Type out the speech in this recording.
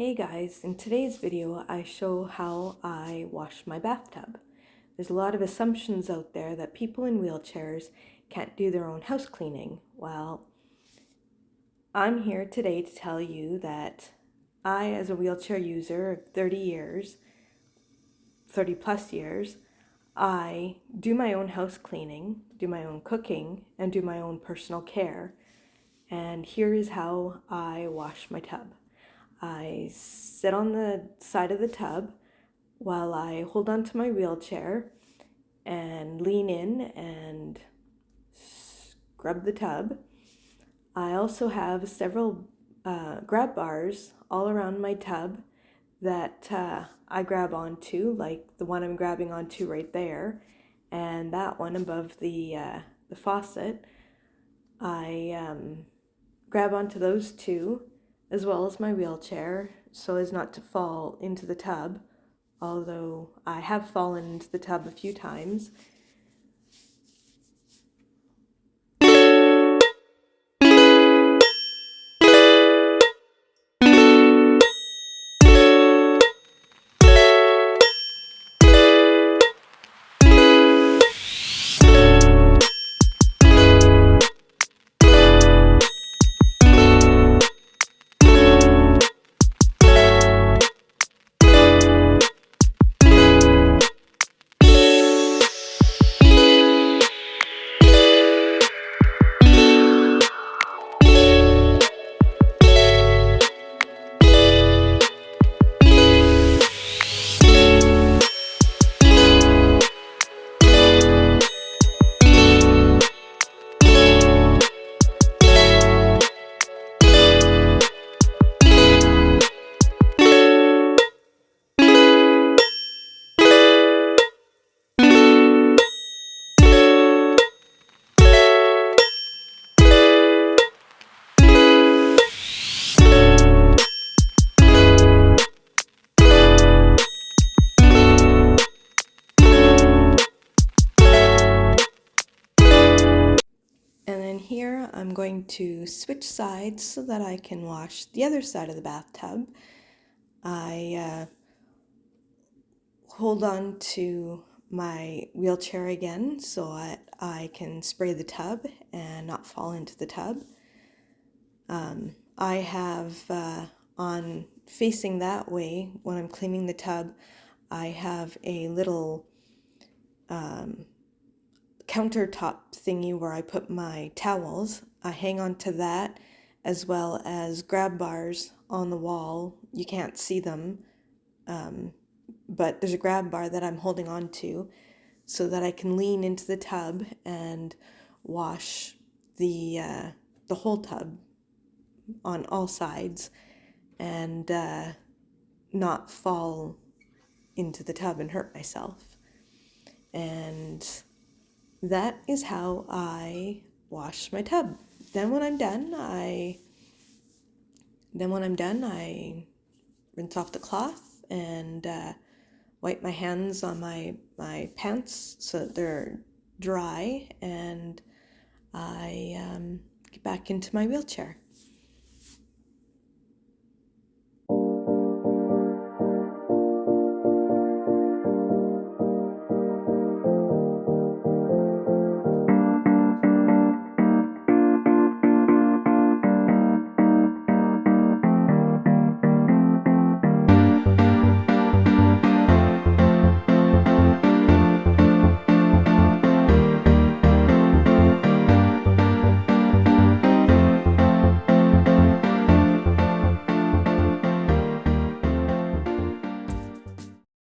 Hey guys, in today's video I show how I wash my bathtub. There's a lot of assumptions out there that people in wheelchairs can't do their own house cleaning. Well, I'm here today to tell you that I, as a wheelchair user of 30 plus years, I do my own house cleaning, do my own cooking, and do my own personal care. And here is how I wash my tub. I sit on the side of the tub while I hold onto my wheelchair and lean in and scrub the tub. I also have several grab bars all around my tub that I grab onto, like the one I'm grabbing onto right there, and that one above the faucet. I grab onto those two, as well as my wheelchair, so as not to fall into the tub, although I have fallen into the tub a few times. And then here I'm going to switch sides so that I can wash the other side of the bathtub. I hold on to my wheelchair again so that I can spray the tub and not fall into the tub. I have on facing that way, when I'm cleaning the tub, I have a little countertop thingy where I put my towels. I hang on to that, as well as grab bars on the wall. You can't see them, but there's a grab bar that I'm holding on to so that I can lean into the tub and wash the whole tub on all sides and not fall into the tub and hurt myself. And that is how I wash my tub. Then when I'm done, I rinse off the cloth and wipe my hands on my pants so that they're dry, and I get back into my wheelchair.